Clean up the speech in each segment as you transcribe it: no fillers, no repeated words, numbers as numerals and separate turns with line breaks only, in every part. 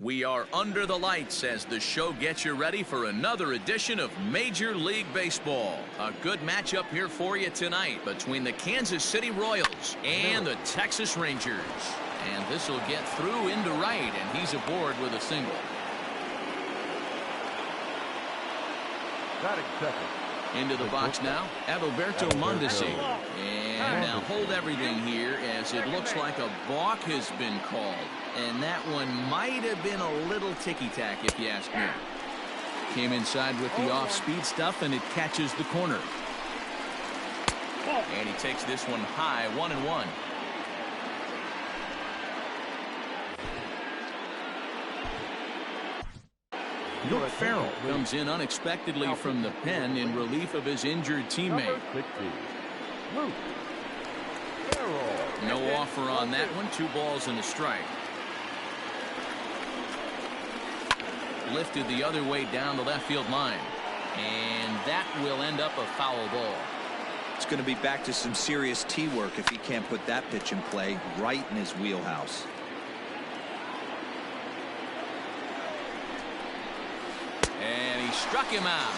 We are under the lights as the show gets you ready for another edition of Major League Baseball. A good matchup here for you tonight between the Kansas City Royals and the Texas Rangers. And this will get through into right, and he's aboard with a single. Into the box now, Adalberto Mondesi. And now hold everything here as it looks like a balk has been called. And that one might have been a little ticky-tack if you ask me. Came inside with the off-speed stuff and it catches the corner. And he takes this one high, 1-1. Luke Farrell comes in unexpectedly from the pen in relief of his injured teammate. No offer on that one. 2 balls and a strike. Lifted the other way down the left field line. And that will end up a foul ball.
It's going to be back to some serious tee work if he can't put that pitch in play right in his wheelhouse.
And he struck him out.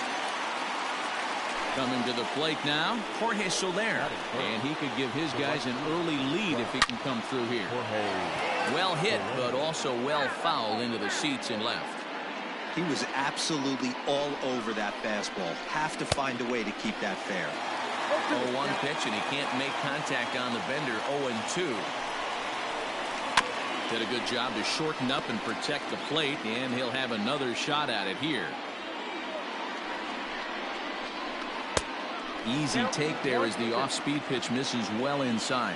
Coming to the plate now, Jorge Soler. And he could give his guys an early lead if he can come through here. Well hit, but also well fouled into the seats and left.
He was absolutely all over that fastball. Have to find a way to keep that fair.
0-1 pitch, and he can't make contact on the bender. 0-2. Did a good job to shorten up and protect the plate, and he'll have another shot at it here. Easy take there as the off-speed pitch misses well inside.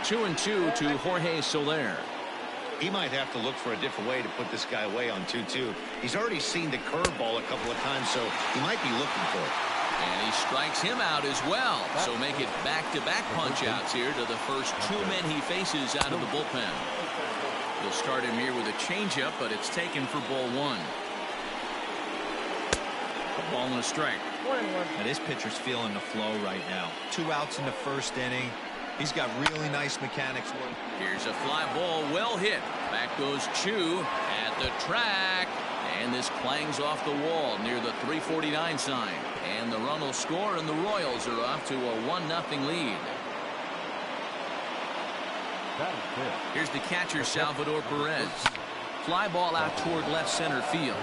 2-2 to Jorge Soler.
He might have to look for a different way to put this guy away on 2-2. He's already seen the curveball a couple of times, so he might be looking for it.
And he strikes him out as well. So make it back-to-back punch-outs here to the first 2 men he faces out of the bullpen. He'll start him here with a changeup, but it's taken for ball 1. A ball and a strike.
Now this pitcher's feeling the flow right now. 2 outs in the first inning. He's got really nice mechanics.
Here's a fly ball, well hit. Back goes Chu at the track. And this clangs off the wall near the 349 sign. And the run will score, and the Royals are off to a 1-0 lead. Here's the catcher, Salvador Perez. Fly ball out toward left center field.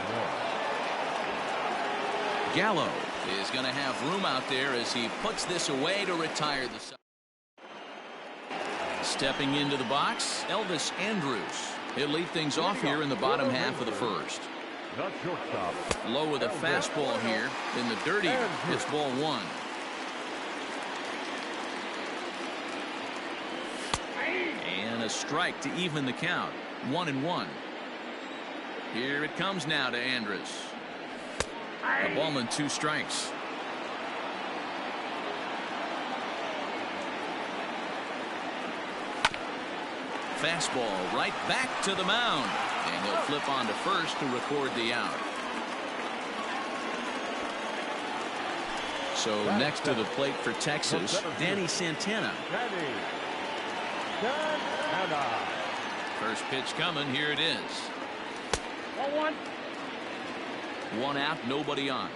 Gallo is going to have room out there as he puts this away to retire the side. Stepping into the box, Elvis Andrus. He'll lead things off here in the bottom half of the first. Low with a fastball here in the dirty. It's ball 1. And a strike to even the count. 1-1. Here it comes now to Andrus. A ball and 2 strikes. Fastball right back to the mound. And he'll flip on to first to record the out. So next to the plate for Texas, Danny Santana. First pitch coming. Here it is. 1 out, nobody on.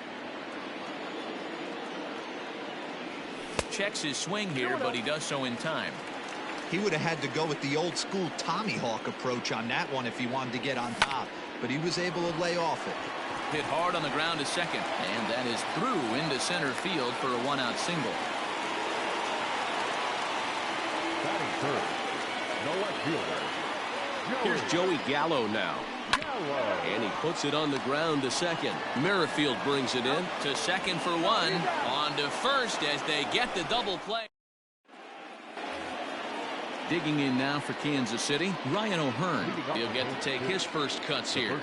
Checks his swing here, but he does so in time.
He would have had to go with the old school Tommy Hawk approach on that one if he wanted to get on top, but he was able to lay off it.
Hit hard on the ground to second, and that is through into center field for a 1-out single.
Here's Joey Gallo now. And he puts it on the ground to second. Merrifield brings it in.
To second for 1. On to first as they get the double play. Digging in now for Kansas City, Ryan O'Hearn. He'll get to take his first cuts here.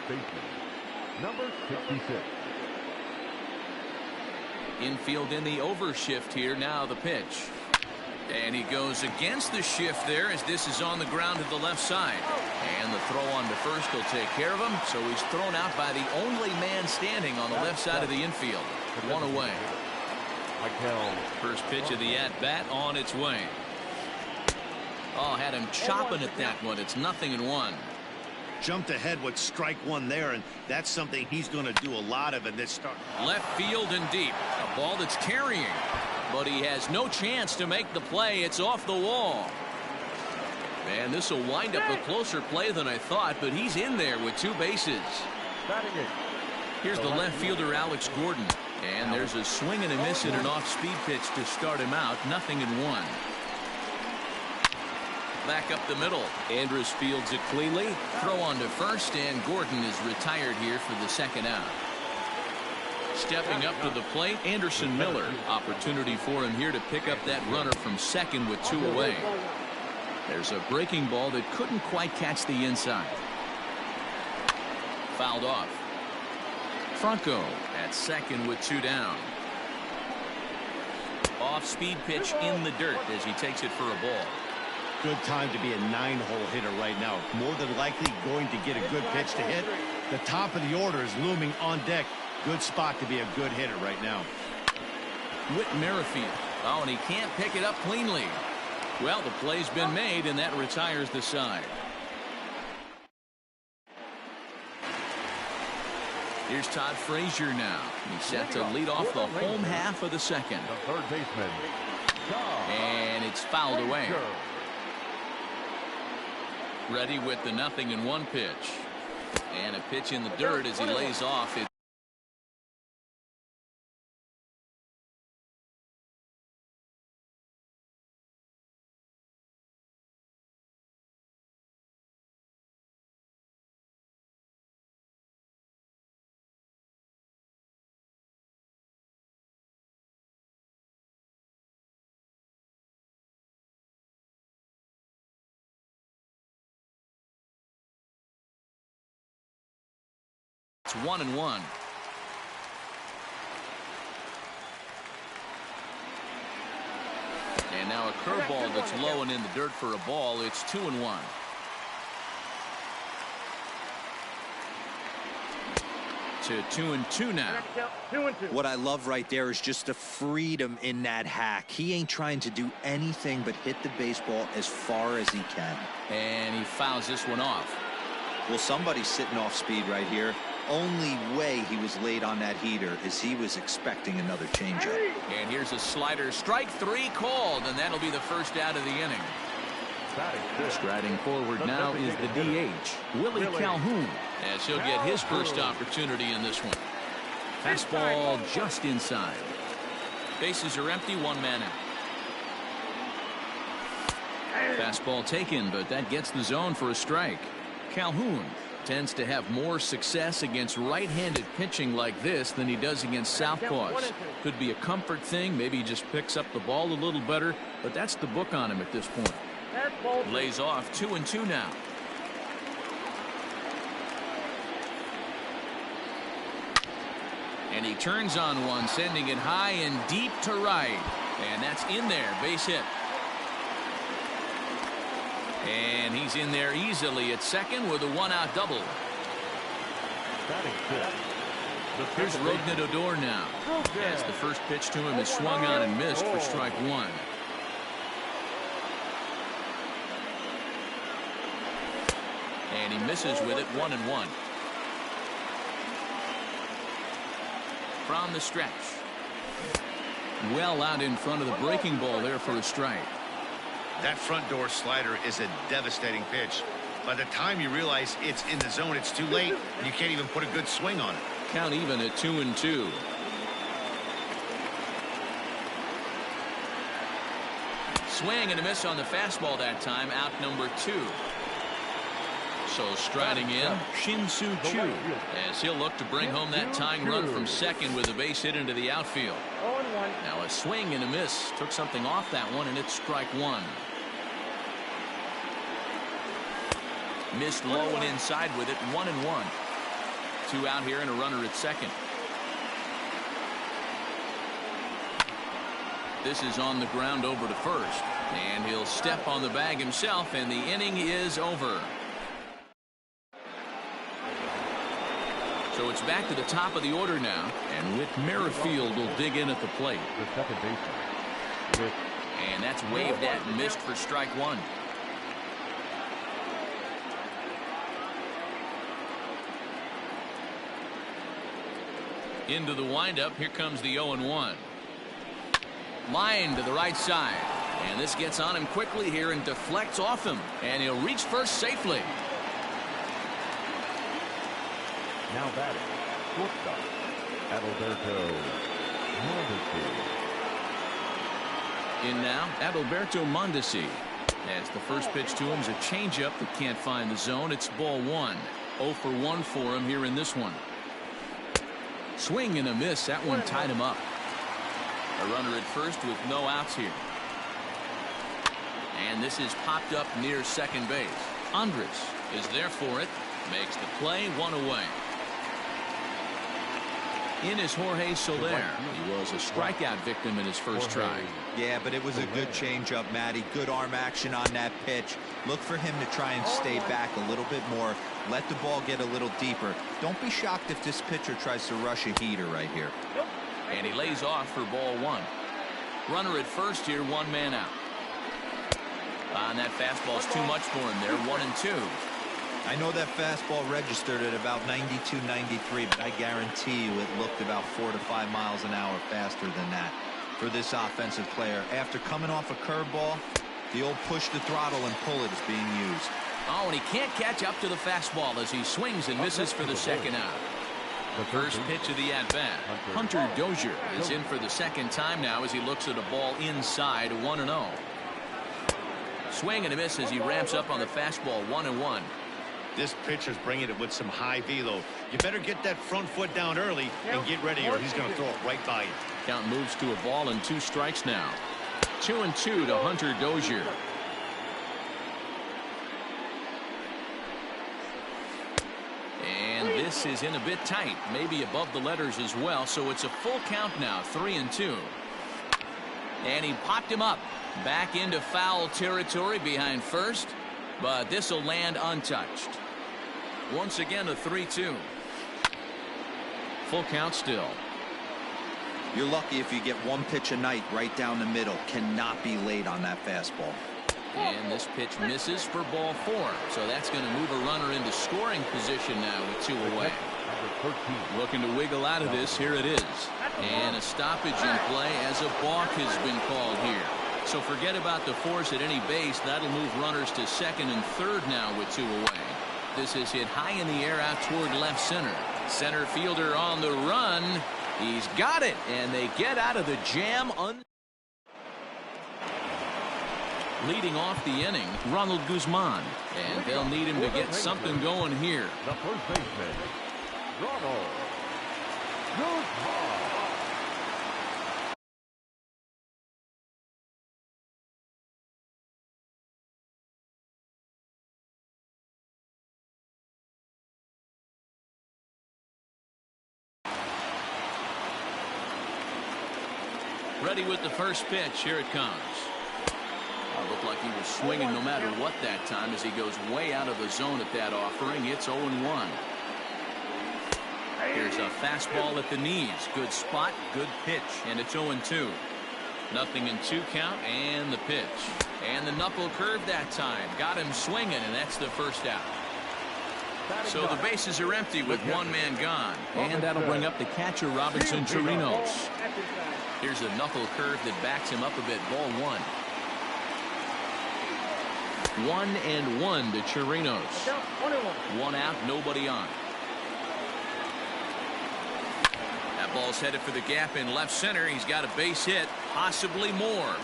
Number 66.
Infield in the overshift here. Now the pitch. And he goes against the shift there as this is on the ground to the left side. And the throw on to first will take care of him. So he's thrown out by the only man standing on the left side of the infield. 1 away. First pitch of the at-bat on its way. Oh, had him chopping at that one. It's 0-1.
Jumped ahead with strike one there, and that's something he's going to do a lot of in this start.
Left field and deep. A ball that's carrying. But he has no chance to make the play. It's off the wall. Man, this will wind up a closer play than I thought, but he's in there with 2 bases. Here's the left fielder, Alex Gordon. And there's a swing and a miss and an off-speed pitch to start him out. 0-1. Back up the middle.
Andrus fields it cleanly.
Throw on to first, and Gordon is retired here for the second out. Stepping up to the plate, Anderson Miller. Opportunity for him here to pick up that runner from second with 2 away. There's a breaking ball that couldn't quite catch the inside. Fouled off. Franco at second with 2 down. Off-speed pitch in the dirt as he takes it for a ball.
Good time to be a 9-hole hitter right now. More than likely going to get a good pitch to hit. The top of the order is looming on deck. Good spot to be a good hitter right now.
Whit Merrifield. Oh, and he can't pick it up cleanly. Well, the play's been made, and that retires the side. Here's Todd Frazier now. He's set to lead off the home half of the second.
The third baseman.
And it's fouled away. Ready with the 0-1 pitch. And a pitch in the dirt as he lays off. It's 1-1. And now a curveball that's low and in the dirt for a ball. It's 2-1. To 2-2 now.
What I love right there is just the freedom in that hack. He ain't trying to do anything but hit the baseball as far as he can.
And he fouls this one off.
Well, somebody's sitting off speed right here. Only way he was late on that heater is he was expecting another changeup.
And here's a slider. Strike 3 called, and that'll be the first out of the inning. Striding forward now is the DH, Willie Calhoun, as he'll get his first opportunity in this one. Fastball just inside. Bases are empty, 1 man out. Fastball taken, but that gets the zone for a strike. Calhoun tends to have more success against right-handed pitching like this than he does against southpaws. Could be a comfort thing. Maybe he just picks up the ball a little better, but that's the book on him at this point. Lays off 2-2 now. And he turns on one, sending it high and deep to right. And that's in there. Base hit. And he's in there easily at second with a 1-out double. Here's Rougned Odor now. As the first pitch to him is swung on and missed for strike 1. And he misses with it, 1-1. From the stretch. Well out in front of the breaking ball there for a strike.
That front door slider is a devastating pitch. By the time you realize it's in the zone, it's too late, and you can't even put a good swing on it.
Count even at 2-2. Swing and a miss on the fastball that time. Out number 2. So striding in, Shin-Soo Choo, as he'll look to bring home that tying run from second with a base hit into the outfield. Now a swing and a miss. Took something off that one, and it's strike 1. Missed low and inside with it, 1-1. 2 out here and a runner at second. This is on the ground over to first, and he'll step on the bag himself, and the inning is over. So it's back to the top of the order now, and Whit Merrifield will dig in at the plate.
The second baseman.
And that's waved at and missed for strike 1. Into the windup. Here comes the 0-1. Line to the right side. And this gets on him quickly here and deflects off him. And he'll reach first safely.
Now batting, shortstop, Adalberto Mondesi.
In now, Adalberto Mondesi. As the first pitch to him is a changeup that can't find the zone. It's ball 1. 0 for 1 for him here in this one. Swing and a miss. That one tied him up. A runner at first with no outs here. And this is popped up near second base. Andres is there for it. Makes the play, 1 away. In is Jorge Soler. He was a strikeout victim in his first try.
Yeah, but it was a good changeup, Matty. Good arm action on that pitch. Look for him to try and stay back a little bit more. Let the ball get a little deeper. Don't be shocked if this pitcher tries to rush a heater right here.
And he lays off for ball 1. Runner at first here, 1 man out. And that fastball's too much for him there. 1-2.
I know that fastball registered at about 92, 93, but I guarantee you it looked about 4 to 5 miles an hour faster than that for this offensive player. After coming off a curveball, the old push the throttle and pull it is being used.
Oh, and he can't catch up to the fastball as he swings and misses for the second out. The first pitch of the at-bat. Hunter Dozier is in for the second time now as he looks at a ball inside. 1-0. Swing and a miss as he ramps up on the fastball. 1-1.
This pitcher's bringing it with some high velo. You better get that front foot down early and get ready, or he's going to throw it right by you.
Count moves to a ball and 2 strikes now. 2-2 to Hunter Dozier. And this is in a bit tight, maybe above the letters as well, so it's a full count now. 3-2. And he popped him up back into foul territory behind first, but this will land untouched. Once again a 3-2. Full count still.
You're lucky if you get 1 pitch a night right down the middle. Cannot be late on that fastball.
And this pitch misses for ball 4. So that's going to move a runner into scoring position now with 2 away. Looking to wiggle out of this. Here it is. And a stoppage in play as a balk has been called here. So forget about the force at any base. That'll move runners to second and third now with 2 away. This is hit high in the air out toward left center. Center fielder on the run. He's got it. And they get out of the jam. Leading off the inning, Ronald Guzman. And they'll need him to get something going here.
The first baseman, Ronald Guzman.
Ready with the first pitch. Here it comes. Looked like he was swinging no matter what that time as he goes way out of the zone at that offering. It's 0-1. Here's a fastball at the knees. Good spot, good pitch, and it's 0-2. Nothing in 2 count, and the pitch. And the knuckle curve that time. Got him swinging, and that's the first out. So the bases are empty with 1 man gone. And that'll bring up the catcher, Robinson Chirinos. Here's a knuckle curve that backs him up a bit. Ball 1. 1-1 to Chirinos. 1 out, nobody on. That ball's headed for the gap in left center. He's got a base hit, possibly more.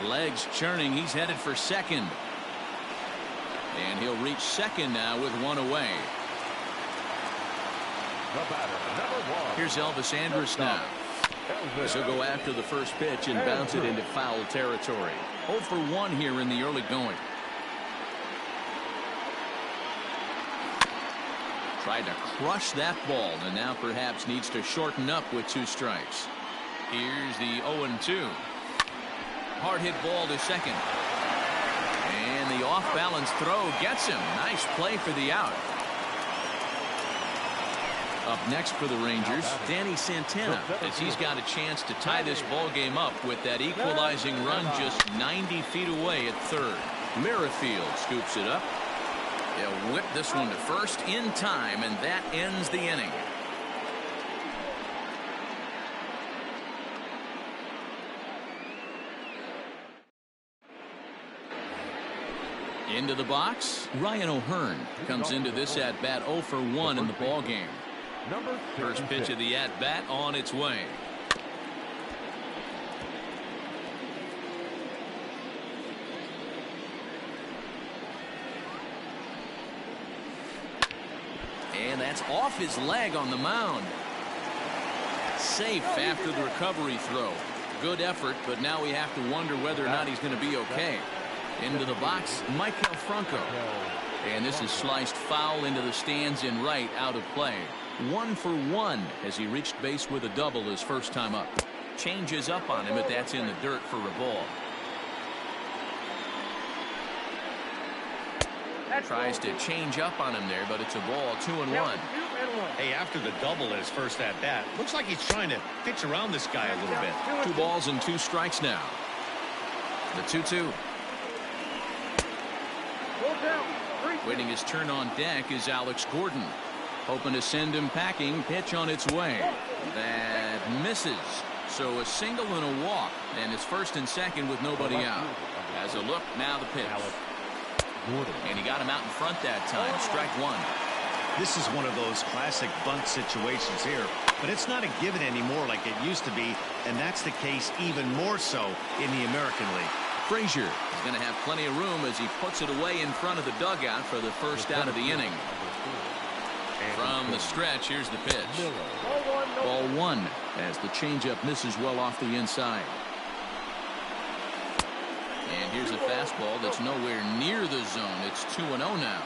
Legs churning. He's headed for second. And he'll reach second now with 1 away.
The batter, number 1.
Here's Elvis Andrus now. He'll go after the first pitch and bounce it into foul territory. 0 for 1 here in the early going. Tried to crush that ball and now perhaps needs to shorten up with 2 strikes. Here's the 0-2. Hard hit ball to second. And the off-balance throw gets him. Nice play for the out. Up next for the Rangers, Danny Santana, as he's got a chance to tie this ball game up with that equalizing run just 90 feet away at third. Merrifield scoops it up. They'll whip this one to first in time, and that ends the inning. Into the box, Ryan O'Hearn comes into this at-bat 0 for 1 in the ball game. First pitch of the at-bat on its way. And that's off his leg on the mound. Safe after the recovery throw. Good effort, but now we have to wonder whether or not he's going to be okay. Into the box, Michael Franco. And this is sliced foul into the stands in right, out of play. 1 for 1 as he reached base with a double his first time up. Changes up on him, but that's in the dirt for a ball. Tries to change up on him there, but it's a ball. 2-1.
Hey, after the double in his first at bat, looks like he's trying to pitch around this guy a little bit.
2 balls and 2 strikes now. The 2-2. Waiting his turn on deck is Alex Gordon. Hoping to send him packing. Pitch on its way. That misses. So a single and a walk. And it's first and second with nobody out. As a look, now the pitch. And he got him out in front that time. Strike 1.
This is one of those classic bunt situations here, but it's not a given anymore like it used to be, and that's the case even more so in the American League.
Frazier is going to have plenty of room as he puts it away in front of the dugout for the first out of the inning. From the stretch, here's the pitch. Ball 1 as the changeup misses well off the inside. And here's a fastball that's nowhere near the zone. It's 2-0 now.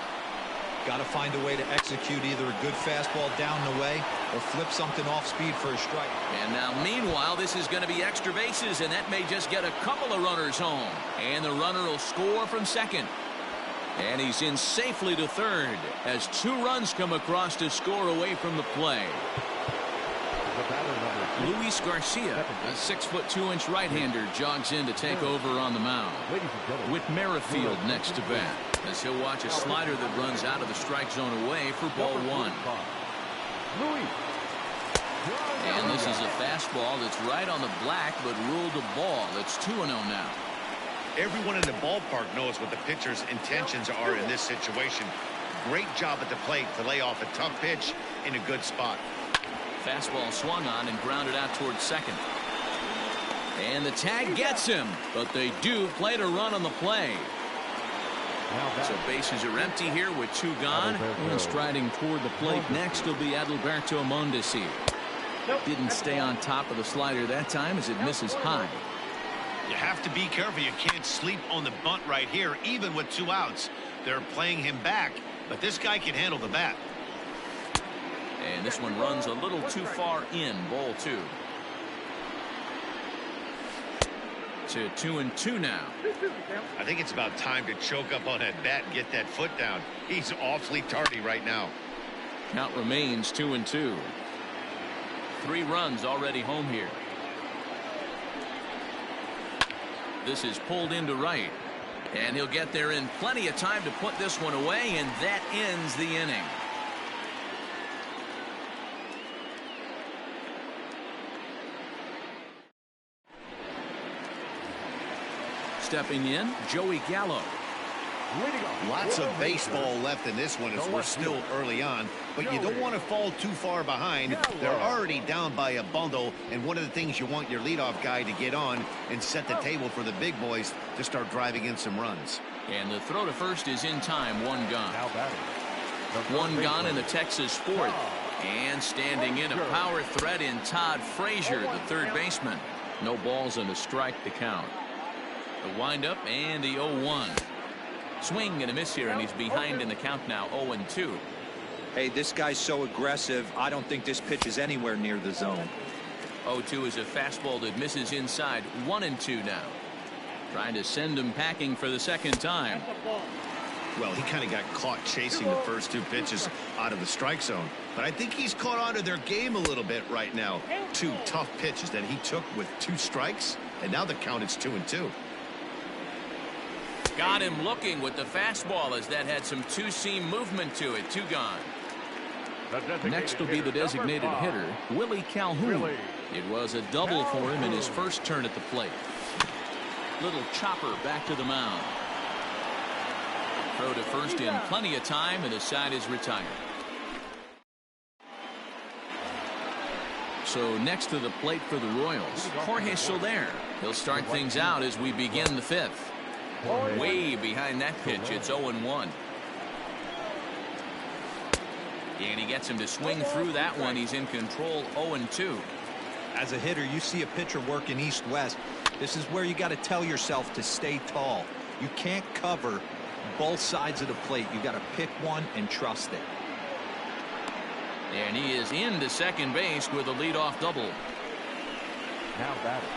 Got to find a way to execute either a good fastball down the way or flip something off speed for a strike.
And now, meanwhile, this is going to be extra bases, and that may just get a couple of runners home. And the runner will score from second. And he's in safely to third as 2 runs come across to score away from the play. Luis Garcia, a 6'2" right-hander, jogs in to take over on the mound. With Merrifield next to bat, as he'll watch a slider that runs out of the strike zone away for ball 1. And this is a fastball that's right on the black, but ruled a ball. It's 2-0 now.
Everyone in the ballpark knows what the pitcher's intentions are in this situation. Great job at the plate to lay off a tough pitch in a good spot.
Fastball swung on and grounded out towards second. And the tag gets him, but they do play to run on the play. So bases are empty here with 2 gone. And striding toward the plate next will be Adalberto Mondesi. Didn't stay on top of the slider that time as it misses high.
You have to be careful. You can't sleep on the bunt right here, even with 2 outs. They're playing him back, but this guy can handle the bat.
And this one runs a little too far in. Ball 2. To 2-2 now.
I think it's about time to choke up on that bat and get that foot down. He's awfully tardy right now.
Count remains 2-2. 3 runs already home here. This is pulled into right. And he'll get there in plenty of time to put this one away, and that ends the inning. Stepping in, Joey Gallo.
Lots of baseball left in this one as we're still early on, but you don't want to fall too far behind. They're already down by a bundle, and one of the things you want your leadoff guy to get on and set the table for the big boys to start driving in some runs.
And the throw to first is in time. 1 gone. 1 gone in the Texas 4th. And standing in, a power threat in Todd Frazier, the third baseman. No balls and a strike to count. The windup and the 0-1. Swing and a miss here, and he's behind in the count now. 0-2.
Hey, this guy's so aggressive. I don't think this pitch is anywhere near the zone.
0-2 is a fastball that misses inside. 1-2 now. Trying to send him packing for the second time.
Well, he kind of got caught chasing the first 2 pitches out of the strike zone, but I think he's caught on to their game a little bit right now. 2 tough pitches that he took with 2 strikes, and now the count is 2-2.
Got him looking with the fastball as that had some 2-seam movement to it. 2 gone. Next will be the designated hitter, Willie Calhoun. It was a double for him in his first turn at the plate. Little chopper back to the mound. Throw to first in plenty of time, and the side is retired. So next to the plate for the Royals, Jorge Soler. He'll start things out as we begin the fifth. Way behind that pitch, it's 0-1. And he gets him to swing through that one. He's in control, 0-2.
As a hitter, you see a pitcher working east-west. This is where you got to tell yourself to stay tall. You can't cover both sides of the plate. You got to pick one and trust it.
And he is into second base with a leadoff double.
Now batting,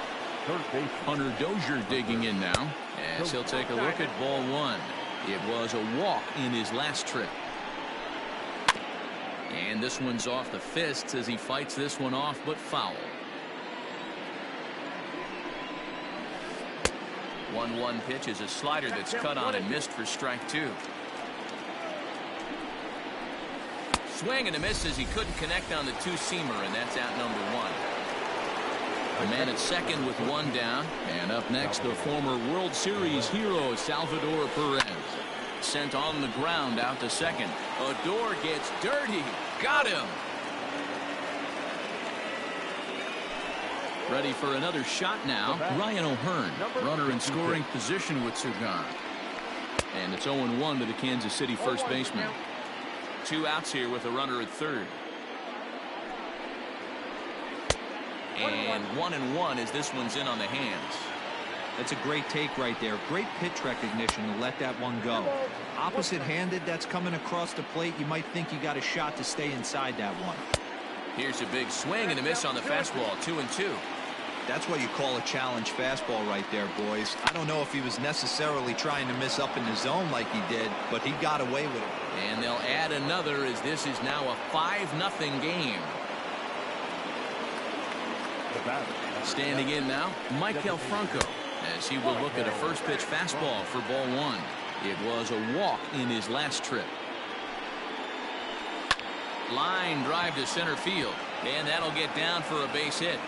third base.
Hunter Dozier digging in now as he'll take a look at ball one. It was a walk in his last trip. And this one's off the fists as he fights this one off, but foul. 1-1 pitch is a slider that's cut on and missed for strike two. Swing and a miss as he couldn't connect on the two-seamer, and that's out number one. A man at second with one down, and up next the former World Series hero Salvador Perez. Sent on the ground out to second. Odor gets dirty. Got him. Ready for another shot now. Ryan O'Hearn, runner in scoring position with Cigar. And it's 0-1 to the Kansas City first baseman. 2 outs here with a runner at third. And 1-1 as this one's in on the hands.
That's a great take right there. Great pitch recognition to let that one go. Opposite-handed, that's coming across the plate. You might think you got a shot to stay inside that one.
Here's a big swing and a miss on the fastball. 2-2.
That's what you call a challenge fastball right there, boys. I don't know if he was necessarily trying to miss up in the zone like he did, but he got away with it.
And they'll add another as this is now a 5-0 game. Standing in now, Michael Franco, as he will look at a first pitch fastball for ball one. It was a walk in his last trip. Line drive to center field, and that'll get down for a base hit.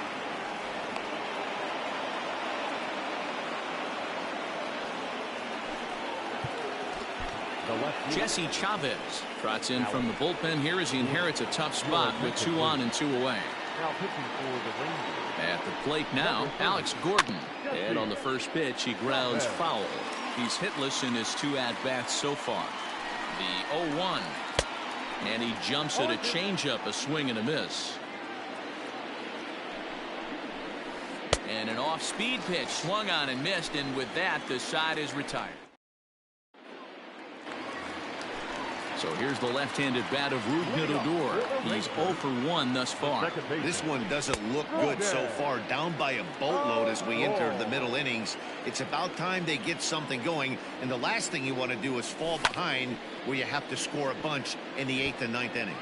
Jesse Chavez trots in from the bullpen here as he inherits a tough spot with 2 on and 2 away.
Now pitching for the Rangers.
At the plate now, Alex Gordon. And on the first pitch, he grounds foul. He's hitless in his 2 at-bats so far. The 0-1. And he jumps at a changeup, a swing and a miss. And an off-speed pitch swung on and missed, and with that, the side is retired. So here's the left-handed bat of Rougned Odor. He's 0 for 1 thus far.
This one doesn't look good so far. Down by a boatload as we enter the middle innings. It's about time they get something going. And the last thing you want to do is fall behind where you have to score a bunch in the 8th and 9th inning.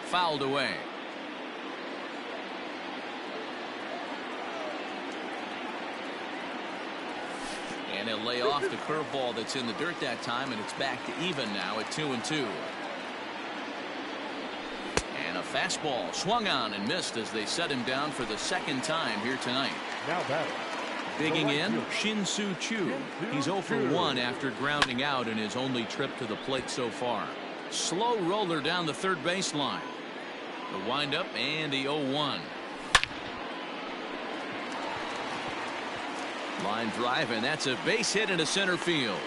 Fouled away. And he'll lay off the curveball that's in the dirt that time, and it's back to even now at 2-2. And a fastball swung on and missed as they set him down for the second time here tonight.
Now batting.
Digging in, Shin-Soo Choo. He's 0 for 1 after grounding out in his only trip to the plate so far. Slow roller down the third baseline. The windup and the 0-1. Line drive, and that's a base hit into center field.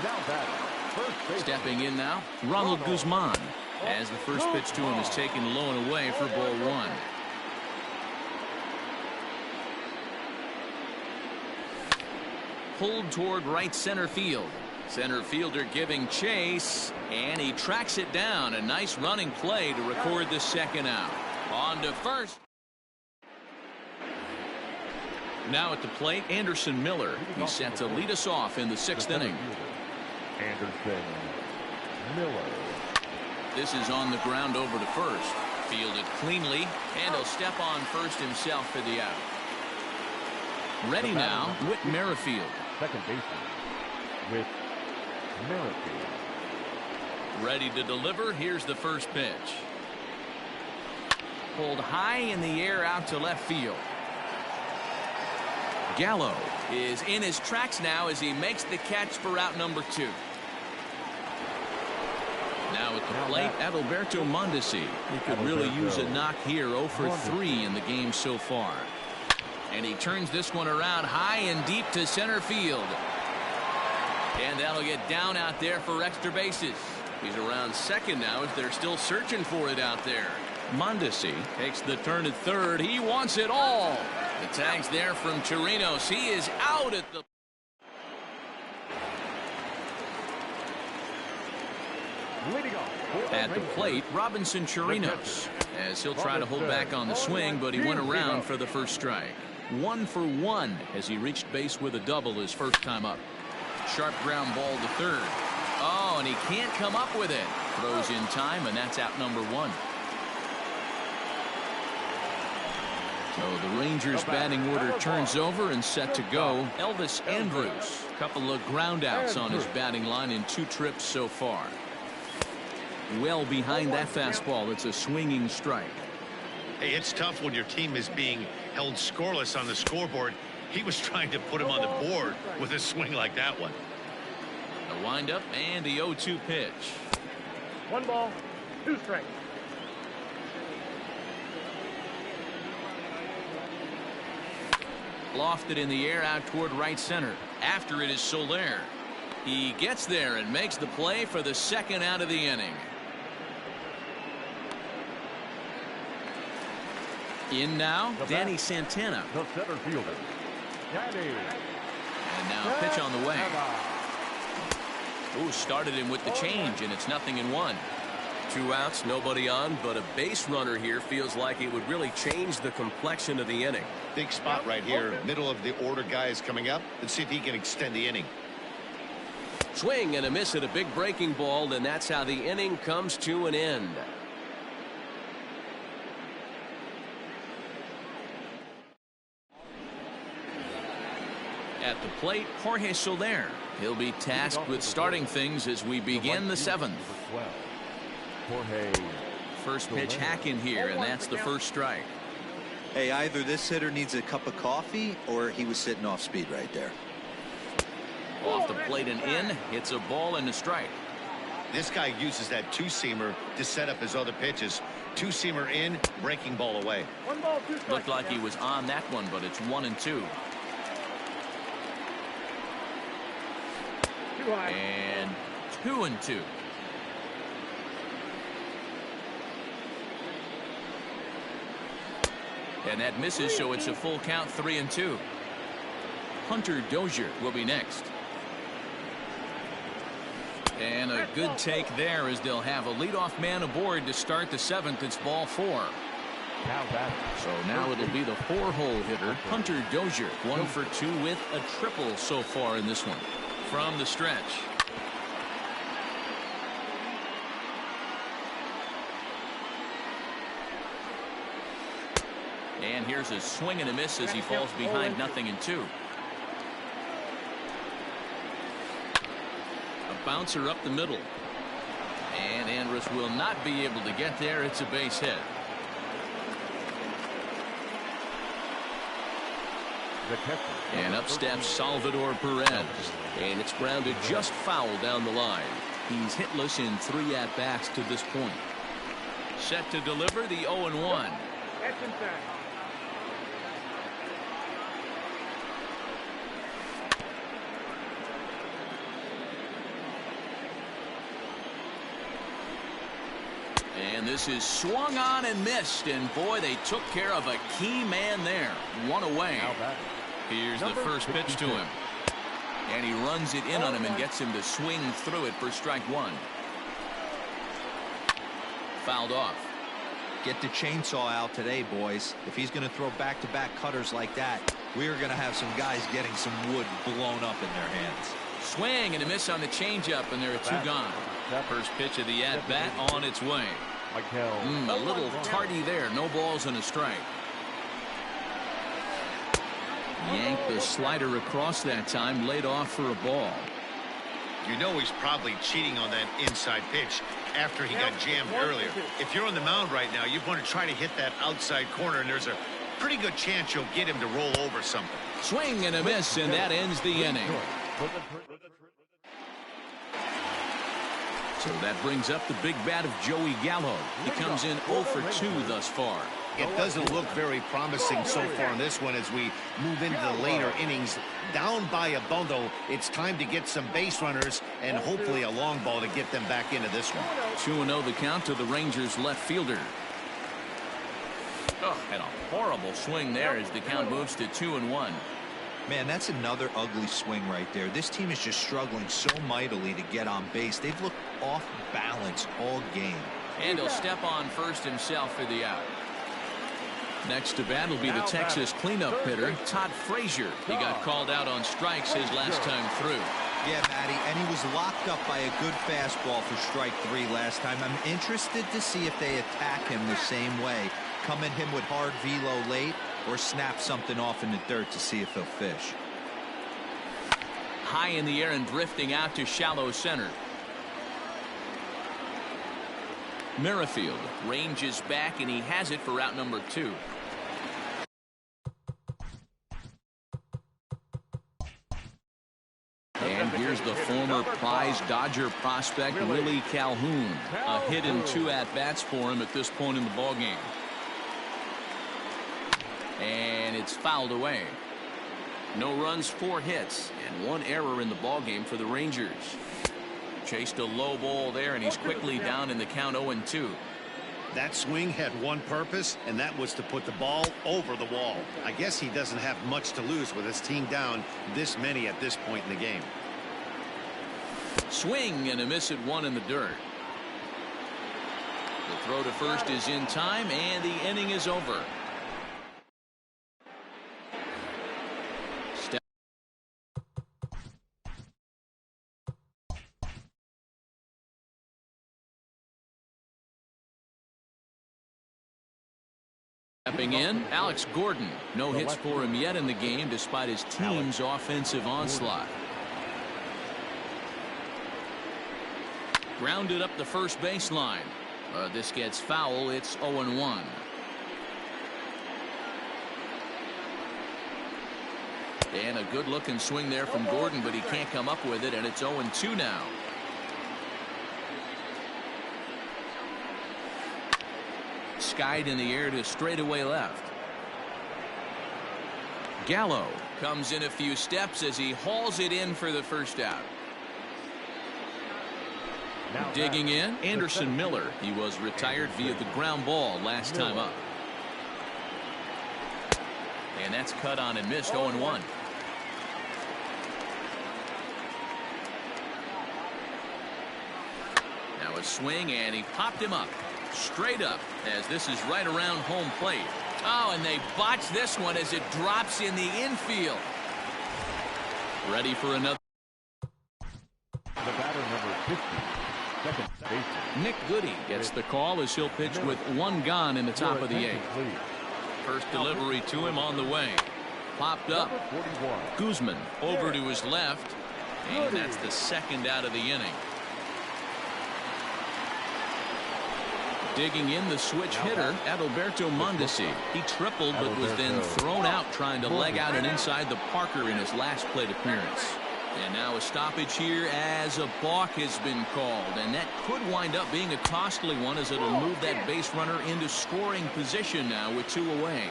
Now batting. First base.
Stepping in now, Ronald Guzman, as the first pitch to him is taken low and away for ball one. Pulled toward right center field. Center fielder giving chase, and he tracks it down. A nice running play to record the second out. On to first. Now at the plate, Anderson Miller. He's set to lead us off in the 6th inning.
Anderson Miller.
This is on the ground over to first. Fielded cleanly, and he'll step on first himself for the out. Ready now, Whit Merrifield.
Second baseman, Whit Merrifield.
Ready to deliver. Here's the first pitch. pulled high in the air out to left field. Gallo is in his tracks now as he makes the catch for out number 2. Now at the plate, Adalberto Mondesi. He could really use a knock here. 0 for 3 in the game so far. And he turns this one around high and deep to center field. And that'll get down out there for extra bases. He's around second now as they're still searching for it out there. Mondesi takes the turn at third. He wants it all. The tag's there from Chirinos. He is out at the... At the plate, Robinson Chirinos, as he'll try to hold back on the swing, but he went around for the first strike. 1 for 1 as he reached base with a double his first time up. Sharp ground ball to third. Oh, and he can't come up with it. Throws in time, and that's out number 1. So the Rangers batting order turns over and set to go. Elvis Andrus, a couple of ground outs on his batting line in 2 trips so far. Well behind that fastball. It's a swinging strike.
Hey, it's tough when your team is being held scoreless on the scoreboard. He was trying to put him on the board with a swing like that one.
The windup and the 0-2 pitch.
1 ball, 2 strikes.
Lofted in the air out toward right center. After it is Soler. He gets there and makes the play for the second out of the inning. In now, Danny Santana.
The center fielder, Danny.
And now a pitch on the way. Ooh, started him with the change, and it's 0-1.
2 outs, nobody on, but a base runner here feels like it would really change the complexion of the inning.
Big spot right here. Middle of the order guy is coming up. Let's see if he can extend the inning.
Swing and a miss at a big breaking ball, and that's how the inning comes to an end.
At the plate, Jorge Soler. He'll be tasked with starting things as we begin the 7th. First pitch hack in here, and that's the first strike.
Hey, either this hitter needs a cup of coffee or he was sitting off speed right there.
Off the plate and in. It's a ball and a strike.
This guy uses that 2-seamer to set up his other pitches. 2-seamer in, breaking ball away.
1 ball, 2 strikes.
Looked like he was on that one, but it's 1-2. And 2-2. And that misses, so it's a full count. 3-2. Hunter Dozier will be next. And a good take there as they'll have a leadoff man aboard to start the 7th. It's ball 4. So now it'll be the 4-hole hitter, Hunter Dozier. 1 for 2 with a triple so far in this one. From the stretch. And here's a swing and a miss as he falls behind 0-2. A bouncer up the middle. And Andrus will not be able to get there. It's a base hit. And up steps Salvador Perez. And it's grounded just foul down the line. He's hitless in 3 at-bats to this point. Set to deliver the 0-1. And this is swung on and missed. And boy, they took care of a key man there. 1 away. Here's the first pitch to him. And he runs it in on him and gets him to swing through it for strike 1. Fouled off.
Get the chainsaw out today, boys. If he's going to throw back-to-back cutters like that, we're going to have some guys getting some wood blown up in their hands.
Swing and a miss on the changeup, and there are 2 gone. First pitch of the at-bat on its way. A little tardy there. No balls and a strike. Yanked the slider across that time, laid off for a ball.
You know he's probably cheating on that inside pitch. after he got jammed earlier. If you're on the mound right now, you're going to try to hit that outside corner, and there's a pretty good chance you'll get him to roll over something.
Swing and a miss, and that ends the inning. So that brings up the big bat of Joey Gallo. He comes in 0 for 2 thus far.
It doesn't look very promising so far in this one as we move into the later innings. Down by a bundle, it's time to get some base runners and hopefully a long ball to get them back into this one.
2-0 the count to the Rangers left fielder. Oh, and a horrible swing there as the count moves to 2-1.
Man, that's another ugly swing right there. This team is just struggling so mightily to get on base. They've looked off balance all game.
And he'll step on first himself for the out. Next to bat will be the Texas cleanup hitter, Todd Frazier. He got called out on strikes his last time through.
Yeah, Matty, and he was locked up by a good fastball for strike 3 last time. I'm interested to see if they attack him the same way. Come at him with hard velo late or snap something off in the dirt to see if he'll fish.
High in the air and drifting out to shallow center. Merrifield ranges back, and he has it for out number 2. And here's the former prize Dodger prospect Willie Calhoun. A hit and 2 at-bats for him at this point in the ballgame. And it's fouled away. No runs, 4 hits, and 1 error in the ballgame for the Rangers. Chased a low ball there, and he's quickly down in the count 0-2.
That swing had one purpose, and that was to put the ball over the wall. I guess he doesn't have much to lose with his team down this many at this point in the game.
Swing and a miss at 1 in the dirt. The throw to first is in time, and the inning is over. Stepping in, Alex Gordon. No hits for him yet in the game despite his team's offensive onslaught. Grounded up the first baseline. This gets foul. It's 0-1. And a good looking swing there from Gordon, but he can't come up with it, and it's 0-2 now. Skied in the air to straightaway left. Gallo comes in a few steps as he hauls it in for the first out. Digging in, Anderson Miller. He was retired via the ground ball last time up. And that's cut on and missed. 0-1. Now a swing, and he popped him up. Straight up, as this is right around home plate. Oh, and they botch this one as it drops in the infield. Ready for another.
The batter number 50, second baseman.
Nick Goody gets the call as he'll pitch with 1 gone in the top of the 8th. First delivery to him on the way. Popped up. Guzman over to his left, and that's the 2nd out of the inning. Digging in, the switch hitter, Adalberto Mondesi. He tripled but was then thrown out trying to leg out and inside the Parker in his last plate appearance. And now a stoppage here as a balk has been called, and that could wind up being a costly one as it'll move that base runner into scoring position now with 2 away.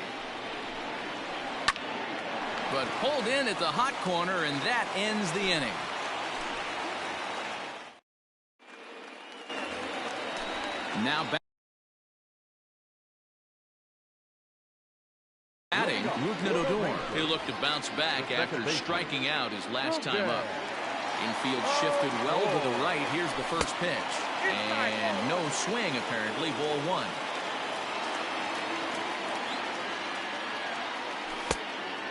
But pulled in at the hot corner, and that ends the inning. Now back. Batting, Rougned Odor. He'll look to bounce back after striking out his last time up. Infield shifted well to the right. Here's the first pitch. And no swing, apparently. Ball 1.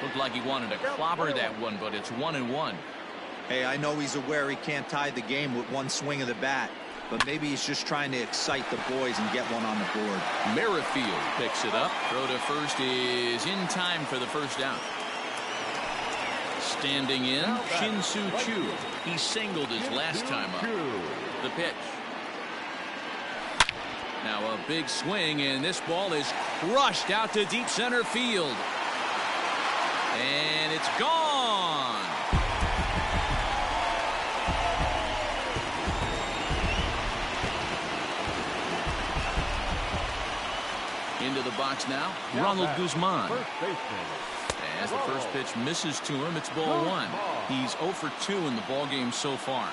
Looked like he wanted to clobber that one, but it's 1-1.
Hey, I know he's aware he can't tie the game with 1 swing of the bat, but maybe he's just trying to excite the boys and get one on the board.
Merrifield picks it up. Throw to first is in time for the first out. Standing in, Shin-Soo Choo. He singled his last time up. The pitch. Now a big swing, and this ball is crushed out to deep center field. And it's gone. Into the box now, Ronald Guzman. As the first pitch misses to him, it's ball one. He's 0 for 2 in the ball game so far.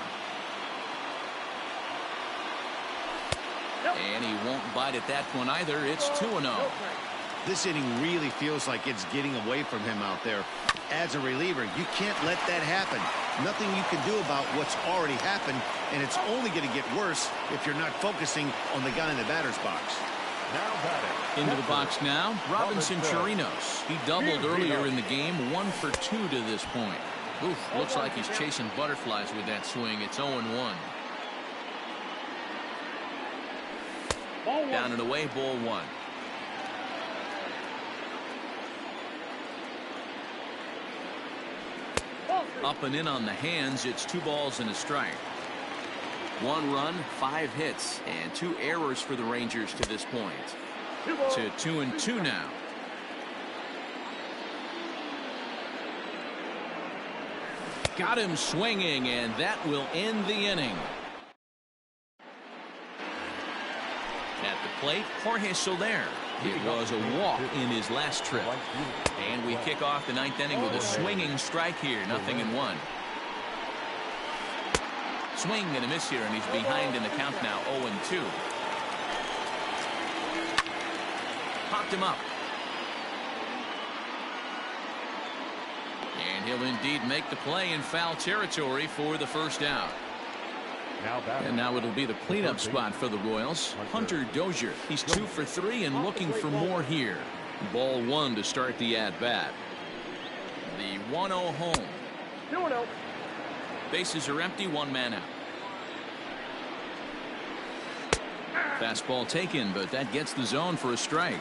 And he won't bite at that one either. It's 2-0.
This inning really feels like it's getting away from him out there. As a reliever, you can't let that happen. Nothing you can do about what's already happened, and it's only going to get worse if you're not focusing on the guy in the batter's box.
Into the box now, Robinson Chirinos. He doubled earlier in the game, 1 for 2 to this point. Oof, looks like he's chasing butterflies with that swing. It's 0-1. Down and away, ball one. Up and in on the hands. It's 2 balls and a strike. 1 run, 5 hits, and 2 errors for the Rangers to this point. To 2-2 now. Got him swinging, and that will end the inning. At the plate, Jorge Soler. It was a walk in his last trip. And we kick off the 9th inning with a swinging strike here. 0-1. Swing and a miss here, and he's behind in the count now. 0-2. Popped him up. And he'll indeed make the play in foul territory for the first out. And now it'll be the cleanup spot for the Royals. Hunter Dozier. He's 2 for 3 and looking for more here. Ball one to start the at-bat. The 1-0 home. 2-0. Bases are empty, 1 man out. Fastball taken, but that gets the zone for a strike.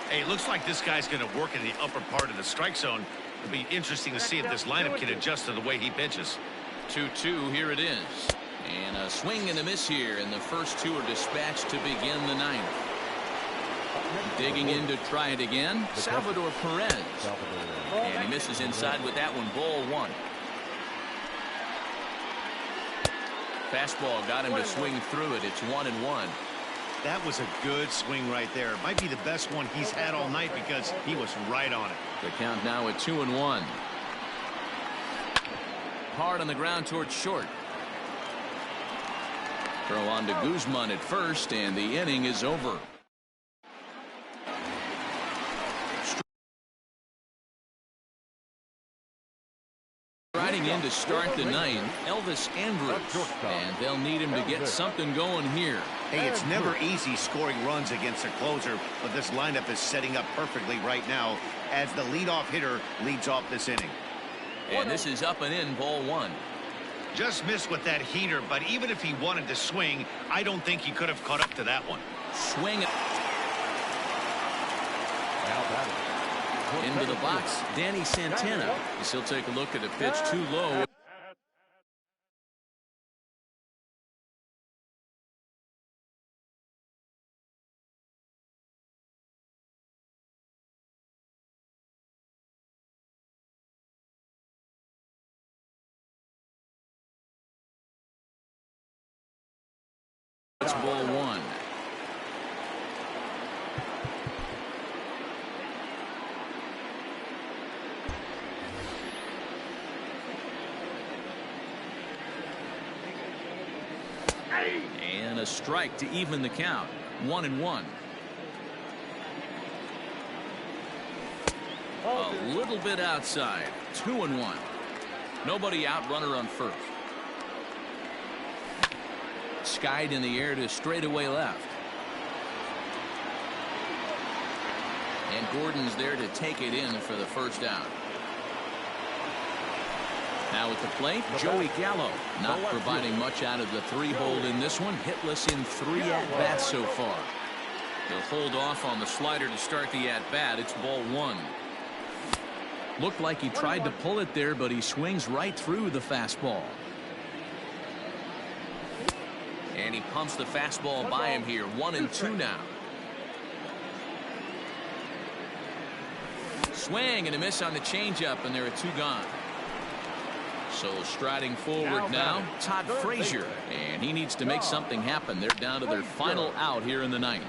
Hey, it looks like this guy's going to work in the upper part of the strike zone. It'll be interesting to see if this lineup can adjust to the way he pitches.
2-2, here it is. And a swing and a miss here, and the first 2 are dispatched to begin the 9th. Digging in to try it again, Salvador Perez. And he misses inside with that one, ball one. Fastball got him to swing through it. It's 1-1.
That was a good swing right there. It might be the best one he's had all night because he was right on it.
The count now at 2-1. Hard on the ground towards short. Throw on to Guzman at first, and the inning is over. Riding in to start the 9th, Elvis Andrus, and they'll need him to get something going here.
Hey, it's never easy scoring runs against a closer, but this lineup is setting up perfectly right now as the leadoff hitter leads off this inning.
And this is up and in, ball one.
Just missed with that heater, but even if he wanted to swing, I don't think he could have caught up to that one.
Swing into the box, Danny Santana. He'll take a look at a pitch too low. It's ball one. And a strike to even the count. 1-1. A little bit outside. 2-1. Nobody out, runner on first. Skied in the air to straightaway left. And Gordon's there to take it in for the first out. Now at the plate, Joey Gallo, not providing much out of the 3-hole in this one. Hitless in 3 at-bats so far. He'll hold off on the slider to start the at-bat. It's ball one. Looked like he tried to pull it there, but he swings right through the fastball. And he pumps the fastball by him here. 1-2 now. Swing and a miss on the changeup, and there are 2 gone. So striding forward now, Todd Frazier, and he needs to make something happen. They're down to their final out here in the 9th.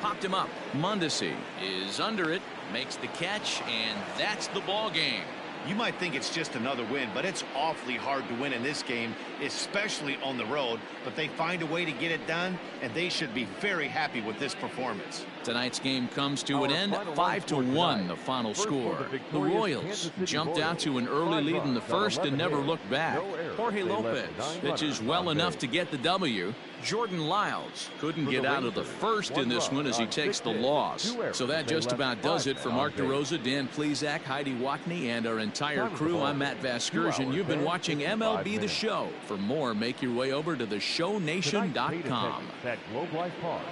Popped him up. Mondesi is under it, makes the catch, and that's the ball game.
You might think it's just another win, but it's awfully hard to win in this game, especially on the road. But they find a way to get it done, and they should be very happy with this performance.
Tonight's game comes to an end, 5-1 the final score. The Royals jumped out to an early lead in the first and never looked back. Jorge Lopez pitches well enough to get the W. Jordan Lyles couldn't get out of the first in this one as he takes the loss. So that just about does it for Mark DeRosa, Dan Plesac, Heidi Watney, and our entire crew. I'm Matt Vasgersian. You've been watching MLB The Show. For more, make your way over to theshownation.com.
At Globe Life Park,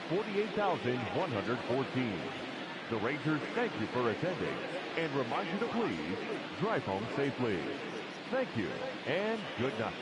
48,114. The Rangers thank you for attending and remind you to please drive home safely. Thank you and good night.